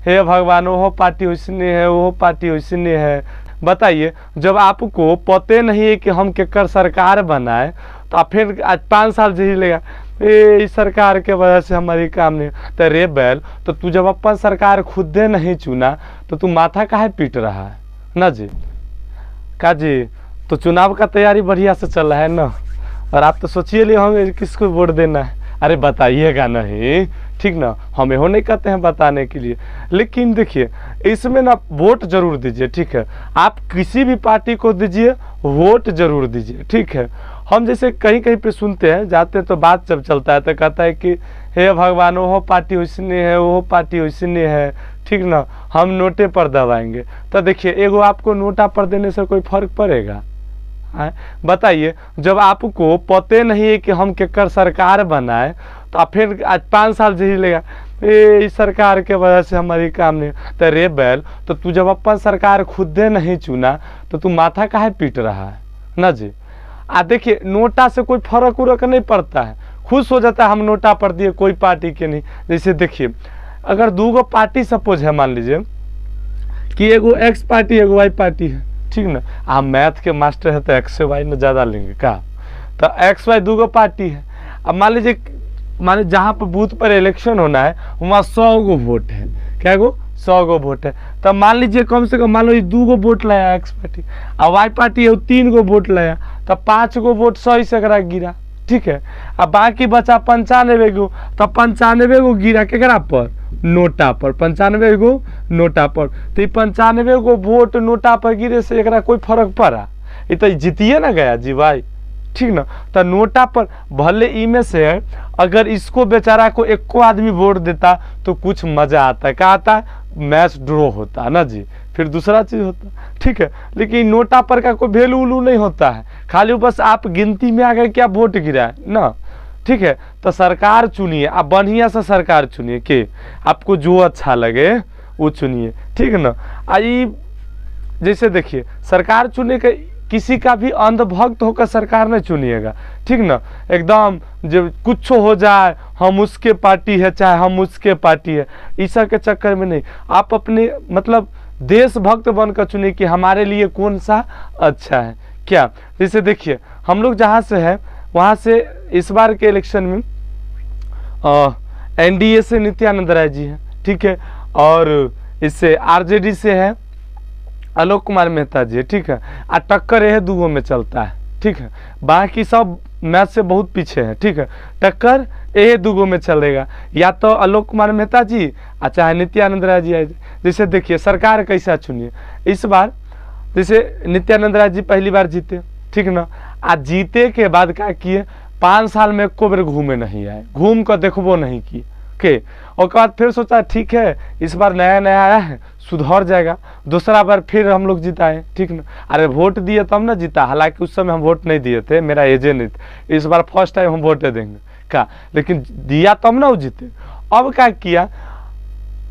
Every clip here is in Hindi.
हे भगवान वो पार्टी वैसने है, वो पार्टी वैसने है। बताइए, जब आपको पते नहीं है कि हम केकर सरकार बनाए तो आप फिर आज 5 साल झेल लेगा, इस सरकार के वजह से हमारी काम नहीं। तो रे बैल, तो तू जब अपन सरकार खुदे नहीं चुना तो तू माथा काहे पीट रहा है ना जी? का जी, तो चुनाव का तैयारी बढ़िया से चल रहा है ना, और आप तो सोचिए लिए होंगे किसको वोट देना है। अरे बताइएगा नहीं, ठीक ना, हमें हो नहीं कहते हैं बताने के लिए, लेकिन देखिए इसमें ना वोट जरूर दीजिए, ठीक है। आप किसी भी पार्टी को दीजिए, वोट जरूर दीजिए, ठीक है। हम जैसे कहीं कहीं पे सुनते हैं, जाते हैं तो बात जब चलता है तो कहता है कि हे भगवान वो पार्टी वैसने है, वो पार्टी वैसने है, ठीक ना, हम नोटे पर दबाएंगे। तो देखिए, एगो आपको नोटा पर देने से कोई फर्क पड़ेगा? बताइए, जब आपको पते नहीं है कि हम केकर सरकार बनाए तो आप फिर आज 5 साल झेल लेगा, इस सरकार के वजह से हमारी काम नहीं। तो रे बैल, तो तू जब अपन सरकार खुदे नहीं चुना तो तू माथा काहे पीट रहा है ना जी? देखिए, नोटा से कोई फर्क उरक नहीं पड़ता है, खुश हो जाता है हम नोटा पर दिए, कोई पार्टी के नहीं। जैसे देखिए, अगर 2 पार्टी सपोज है, मान लीजिए कि एगो एक्स पार्टी एगो वाई पार्टी है, ठीक ना, आप मैथ के मास्टर है तो एक्स से वाई में ज़्यादा लेंगे का? तो एक्स वाई 2 पार्टी है। अब मान लीजिए जहाँ पर बूथ पर इलेक्शन होना है वहाँ 100 गो वोट है, क्या गो? 100 गो वोट है। तब मान लीजिए कम से कम मान लो 2 गो वोट लाया एक्स पार्टी, और वाई पार्टी है 3 गो वोट लाया, तब 5 गो वोट सही से करा गिरा, ठीक है। अब बाकी बचा 95 गो, तब 95 गो गिरा केकरा पर? नोटा पर। 95 गो नोटा पर। तो 95 गो वोट नोटा पर गिरे से एकरा कोई फर्क पड़ा? ये तो जीतिए ना गया जी भाई, ठीक ना। तो नोटा पर भले ई में से अगर इसको बेचारा को 1 आदमी वोट देता तो कुछ मजा आता है, क्या आता? मैच ड्रॉ होता ना जी, फिर दूसरा चीज होता, ठीक है। लेकिन नोटा पर का कोई वैल्यू उलू नहीं होता है, खाली बस आप गिनती में आ गए क्या वोट गिरा है ना, ठीक है। तो सरकार चुनिए, आप बढ़िया से सरकार चुनिए कि आपको जो अच्छा लगे वो चुनिए, ठीक है ना। आई जैसे देखिए, सरकार चुने के किसी का भी अंधभक्त होकर सरकार नहीं चुनिएगा, ठीक ना। एकदम जब कुछ हो जाए हम उसके पार्टी है चाहे हम उसके पार्टी है, ईसा के चक्कर में नहीं। आप अपने मतलब देशभक्त बनकर चुनिए कि हमारे लिए कौन सा अच्छा है क्या। जैसे देखिए, हम लोग जहाँ से है वहाँ से इस बार के इलेक्शन में एनडीए से नित्यानंद राय जी हैं, ठीक है, और इससे आरजेडी से है आलोक कुमार मेहता जी, ठीक है। टक्कर यह 2 में चलता है, ठीक है, बाकी सब मैच से बहुत पीछे है, ठीक है। टक्कर यह 2 में चलेगा, या तो आलोक कुमार मेहता जी चाहे नित्यानंद राय जी आए। जैसे देखिए सरकार कैसा चुनिए इस बार, जैसे नित्यानंद राय जी पहली बार जीते, ठीक ना। आज जीते के बाद क्या किए, 5 साल में एको बेर घूमे नहीं आए, घूम कर देखबो नहीं किए के। और बाद फिर सोचा ठीक है इस बार नया नया आया है सुधर जाएगा, दूसरा बार फिर हम लोग जिताए, ठीक ना। अरे वोट दिए तब ना जीता, हालांकि उस समय हम वोट नहीं दिए थे, मेरा एजे नहीं था। इस बार फर्स्ट टाइम हम वोट देंगे का, लेकिन दिया तब ना वो जीते। अब क्या किया,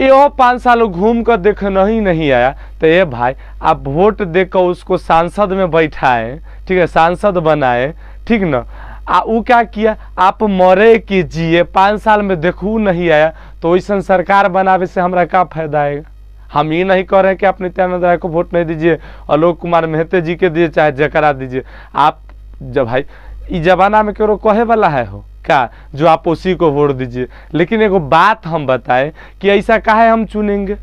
ये 5 साल घूम कर देखना ही नहीं आया, तो ये भाई आप वोट देकर उसको सांसद में बैठाए, ठीक है, सांसद बनाए, ठीक ना। वो क्या किया, आप मरे कीजिए, 5 साल में देखू नहीं आया, तो ऐसा सरकार बनावे से हमारा क्या फायदा आएगा। हम ये नहीं कह रहे हैं कि आप नित्यानंद राय को वोट नहीं दीजिए, आलोक कुमार मेहते जी के दिए चाहे जकरा दीजिए। आप जब भाई इस जमाना में क्यों कहे वाला है हो क्या जो आप उसी को वोट दीजिए। लेकिन एगो बात हम बताएं कि ऐसा काहे हम चुनेंगे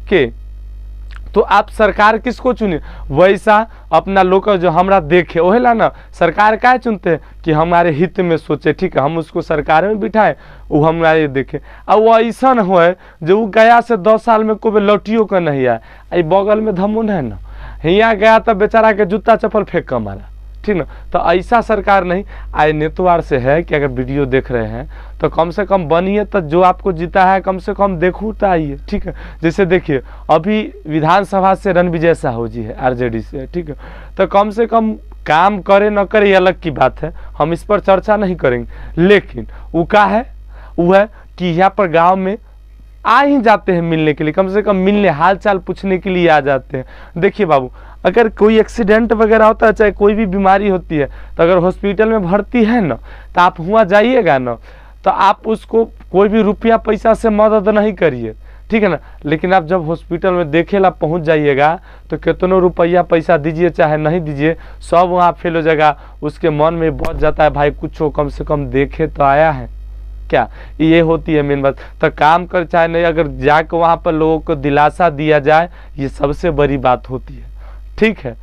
के, तो आप सरकार किसको चुने, वैसा अपना लोग जो हमरा देखे ओहेला ना सरकार काहे चुनते हैं कि हमारे हित में सोचे, ठीक है, हम उसको सरकार में बिठाए, वो हमारे देखे। अब वो ऐसा हो जो वो गया से 10 साल में कोई लौटियो का नहीं आया, बगल में धमुन है ना, यहाँ गया तब बेचारा के जूता चप्पल फेंक कर मारा, ठीक ना। तो ऐसा सरकार नहीं। आए नेतवार से है कि अगर वीडियो देख रहे हैं तो कम से कम बनिए, तो जो आपको जीता है कम से कम देखू तो आइए, ठीक है। जैसे देखिए अभी विधानसभा से रणविजय साहू जी है आरजेडी से, ठीक है, तो कम से कम काम करे न करे ये अलग की बात है, हम इस पर चर्चा नहीं करेंगे। लेकिन वो क्या है, वो है कि यहाँ पर गाँव में आ ही जाते हैं मिलने के लिए, कम से कम मिलने हाल चाल पूछने के लिए आ जाते हैं। देखिए बाबू, अगर कोई एक्सीडेंट वगैरह होता है चाहे कोई भी बीमारी होती है, तो अगर हॉस्पिटल में भर्ती है ना, तो आप हुआ जाइएगा ना, तो आप उसको कोई भी रुपया पैसा से मदद नहीं करिए, ठीक है ना। लेकिन आप जब हॉस्पिटल में देखे ला पहुंच जाइएगा तो कितनों रुपया पैसा दीजिए चाहे नहीं दीजिए, सब वहाँ फेल हो जाएगा। उसके मन में बहुत जाता है भाई कुछ हो, कम से कम देखे तो आया है क्या, ये होती है मेन बात। तो काम कर चाहे नहीं, अगर जाकर वहाँ पर लोगों को दिलासा दिया जाए, ये सबसे बड़ी बात होती है। ठीक है,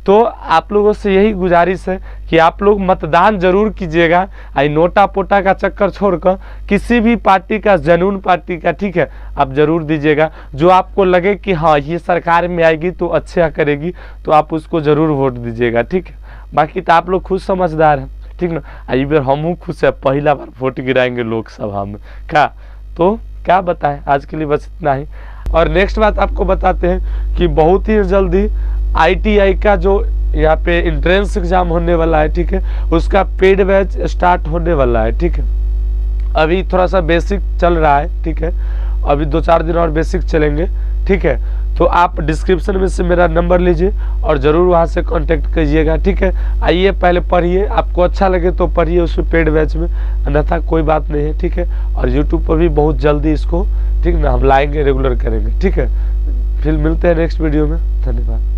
तो आप लोगों से यही गुजारिश है कि आप लोग मतदान जरूर कीजिएगा। आई नोटा पोटा का चक्कर छोड़कर किसी भी पार्टी का, जनून पार्टी का, ठीक है, आप जरूर दीजिएगा। जो आपको लगे कि हाँ ये सरकार में आएगी तो अच्छा करेगी, तो आप उसको जरूर वोट दीजिएगा। ठीक है, बाकी तो आप लोग खुद समझदार हैं, ठीक ना। आई बार हम खुश है, पहला बार वोट गिराएंगे लोकसभा में क्या, तो क्या बताएं। आज के लिए बस इतना ही। और नेक्स्ट बात आपको बताते हैं कि बहुत ही जल्दी ITI का जो यहाँ पे एंट्रेंस एग्जाम होने वाला है, ठीक है, उसका पेड बैच स्टार्ट होने वाला है। ठीक है, अभी थोड़ा सा बेसिक चल रहा है, ठीक है, अभी 2-4 दिन और बेसिक चलेंगे। ठीक है, तो आप डिस्क्रिप्शन में से मेरा नंबर लीजिए और ज़रूर वहाँ से कांटेक्ट कीजिएगा। ठीक है, आइए पहले पढ़िए, आपको अच्छा लगे तो पढ़िए उसमें पेड बैच में, अन्यथा कोई बात नहीं है। ठीक है, और यूट्यूब पर भी बहुत जल्दी इसको, ठीक ना, हम लाएंगे, रेगुलर करेंगे। ठीक है, फिर मिलते हैं नेक्स्ट वीडियो में। धन्यवाद।